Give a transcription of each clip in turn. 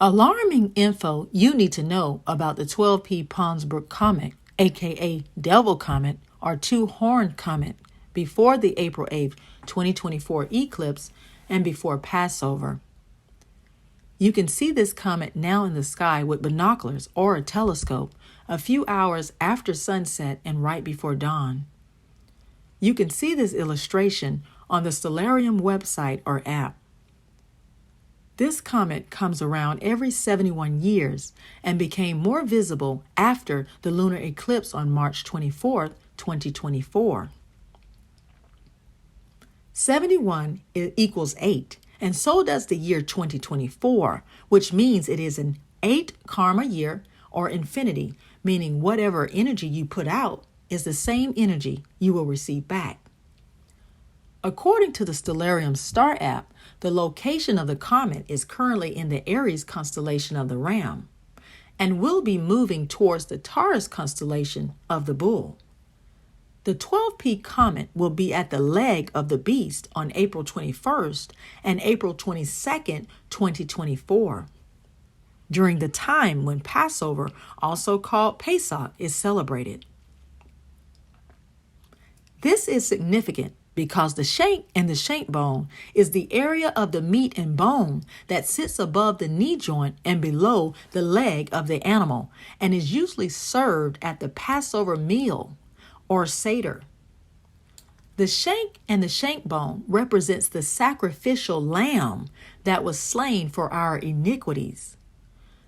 Alarming info you need to know about the 12P PONS Comet, aka Devil Comet, or Two-Horned Comet, before the April 8, 2024 eclipse and before Passover. You can see this comet now in the sky with binoculars or a telescope a few hours after sunset and right before dawn. You can see this illustration on the Stellarium website or app. This comet comes around every 71 years and became more visible after the lunar eclipse on March 24, 2024. 71 equals 8, and so does the year 2024, which means it is an 8 karma year or infinity, meaning whatever energy you put out is the same energy you will receive back. According to the Stellarium Star app, the location of the comet is currently in the Aries constellation of the Ram and will be moving towards the Taurus constellation of the Bull. The 12P comet will be at the leg of the beast on April 21st and April 22nd, 2024, during the time when Passover, also called Pesach, is celebrated. This is significant because the shank and the shank bone is the area of the meat and bone that sits above the knee joint and below the leg of the animal and is usually served at the Passover meal or Seder. The shank and the shank bone represents the sacrificial lamb that was slain for our iniquities.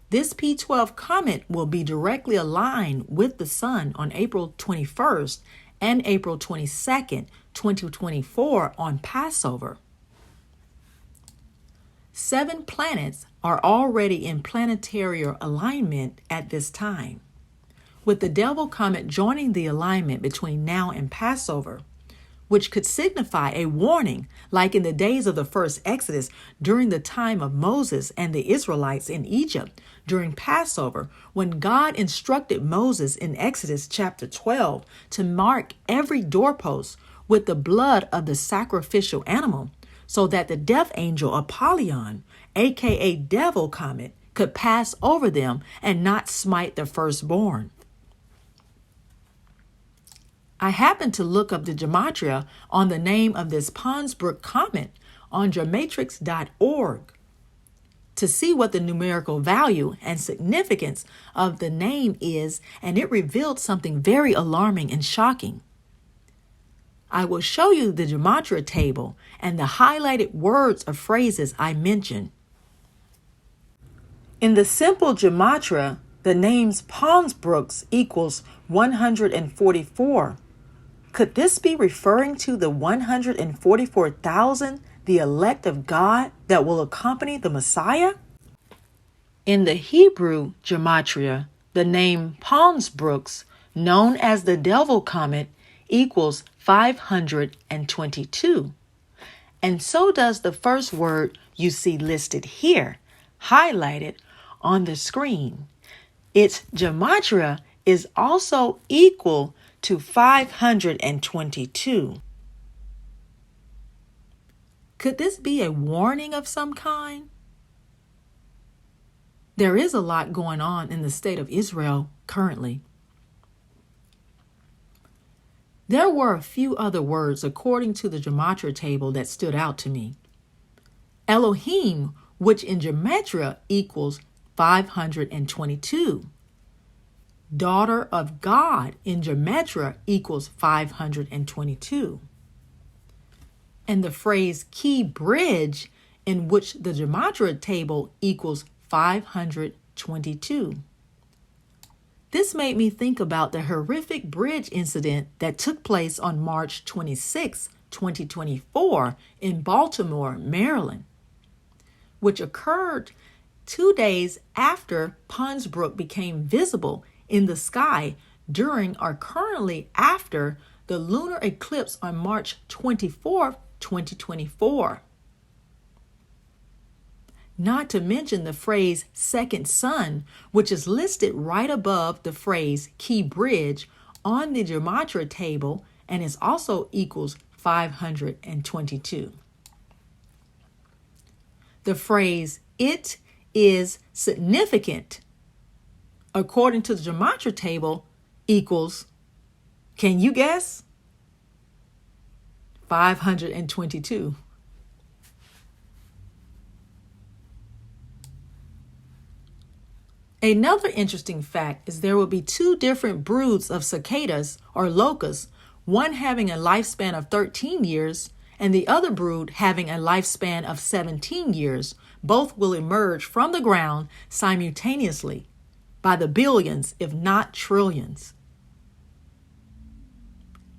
This P12 comet will be directly aligned with the sun on April 21st and April 22nd, 2024 on Passover. 7 planets are already in planetary alignment at this time, with the Devil Comet joining the alignment between now and Passover, which could signify a warning like in the days of the first Exodus during the time of Moses and the Israelites in Egypt during Passover, when God instructed Moses in Exodus chapter 12 to mark every doorpost with the blood of the sacrificial animal so that the death angel Apollyon, aka Devil Comet, could pass over them and not smite the firstborn. I happened to look up the gematria on the name of this PONS comet on geomatrix.org to see what the numerical value and significance of the name is, and it revealed something very alarming and shocking. I will show you the gematria table and the highlighted words or phrases I mentioned. In the simple gematria, the names Ponsbrooks equals 144. Could this be referring to the 144,000, the elect of God that will accompany the Messiah? In the Hebrew gematria, the name Ponsbrooks, known as the Devil Comet, equals 522. And so does the first word you see listed here, highlighted on the screen. Its gematria is also equal to 522. Could this be a warning of some kind? There is a lot going on in the state of Israel currently. There were a few other words according to the gematria table that stood out to me. Elohim, which in gematria equals 522. Daughter of God in gematria equals 522. And the phrase key bridge, in which the gematria table equals 522. This made me think about the horrific bridge incident that took place on March 26, 2024 in Baltimore, Maryland, which occurred 2 days after Ponsbrook became visible in the sky during or currently after the lunar eclipse on March 24, 2024. Not to mention the phrase second sun, which is listed right above the phrase key bridge on the gematria table and is also equals 522. The phrase it is significant, according to the gematria table, equals, can you guess? 522. Another interesting fact is there will be two different broods of cicadas or locusts, one having a lifespan of 13 years and the other brood having a lifespan of 17 years. Both will emerge from the ground simultaneously by the billions, if not trillions.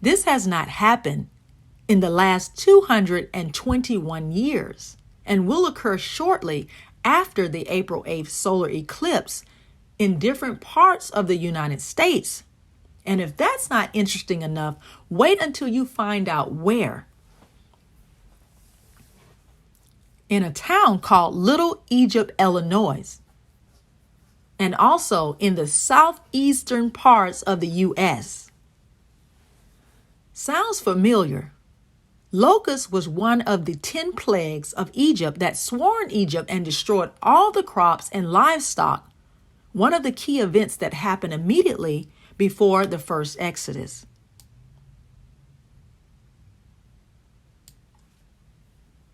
This has not happened in the last 221 years and will occur shortly after the April 8th solar eclipse in different parts of the United States. And if that's not interesting enough, wait until you find out where. In a town called Little Egypt, Illinois, and also in the southeastern parts of the U.S. Sounds familiar? Locust was one of the 10 plagues of Egypt that swarmed Egypt and destroyed all the crops and livestock, one of the key events that happened immediately before the first Exodus.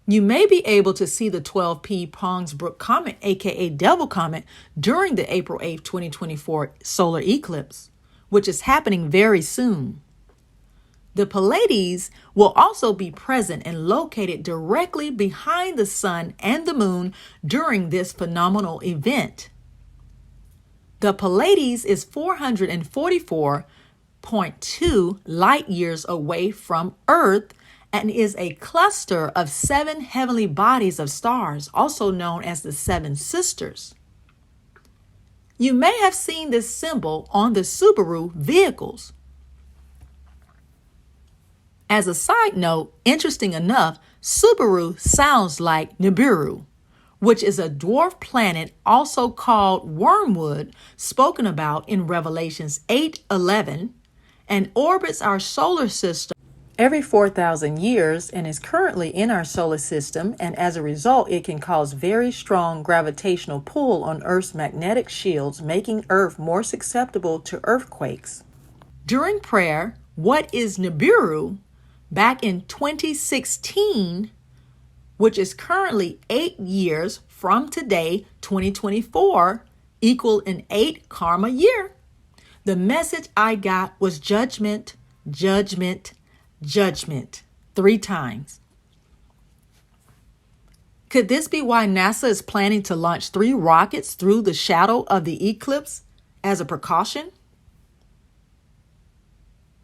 You may be able to see the 12P PONS Comet, aka Devil Comet, during the April 8, 2024 solar eclipse, which is happening very soon. The Pleiades will also be present and located directly behind the sun and the moon during this phenomenal event. The Pleiades is 444.2 light years away from Earth and is a cluster of 7 heavenly bodies of stars, also known as the Seven Sisters. You may have seen this symbol on the Subaru vehicles. As a side note, interesting enough, Subaru sounds like Nibiru, which is a dwarf planet also called Wormwood, spoken about in Revelations 8:11, and orbits our solar system every 4,000 years and is currently in our solar system, and as a result, it can cause very strong gravitational pull on Earth's magnetic shields, making Earth more susceptible to earthquakes. During prayer, What is Nibiru? Back in 2016, which is currently 8 years from today, 2024, equal an 8 karma year. The message I got was judgment, judgment, judgment 3 times. Could this be why NASA is planning to launch 3 rockets through the shadow of the eclipse as a precaution?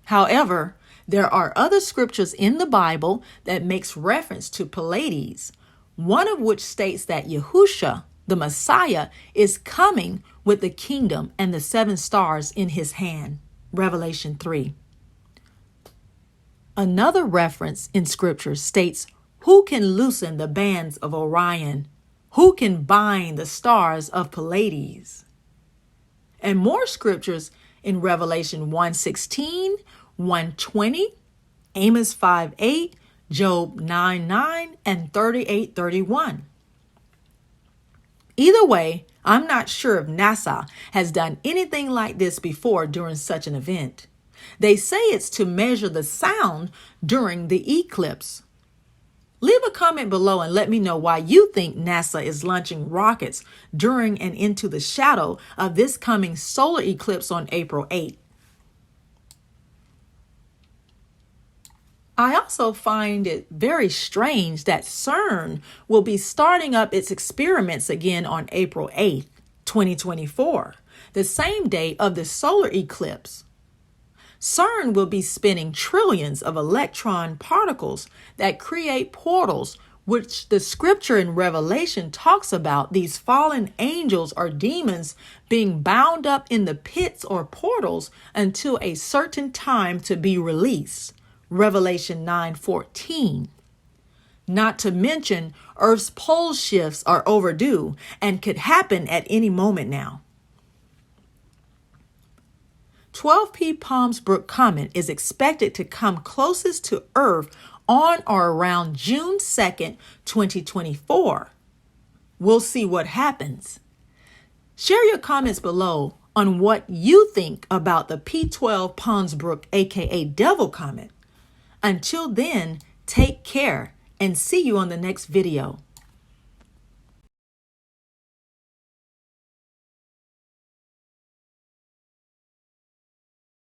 However, there are other scriptures in the Bible that makes reference to Pleiades, one of which states that Yahushua, the Messiah, is coming with the kingdom and the 7 stars in his hand. Revelation 3. Another reference in scripture states, who can loosen the bands of Orion? Who can bind the stars of Pleiades? And more scriptures in Revelation 1:16, 1:20, Amos 5:8, Job 9:9, and 38:31. Either way, I'm not sure if NASA has done anything like this before during such an event. They say it's to measure the sound during the eclipse. Leave a comment below and let me know why you think NASA is launching rockets during and into the shadow of this coming solar eclipse on April 8th. I also find it very strange that CERN will be starting up its experiments again on April 8th, 2024, the same day of the solar eclipse. CERN will be spinning trillions of electron particles that create portals, which the scripture in Revelation talks about these fallen angels or demons being bound up in the pits or portals until a certain time to be released. Revelation 9:14. Not to mention, Earth's pole shifts are overdue and could happen at any moment now. 12P Palms Brook Comet is expected to come closest to Earth on or around June 2nd, 2024. We'll see what happens. Share your comments below on what you think about the P12 Ponsbrook, aka Devil Comet. Until then, take care and see you on the next video.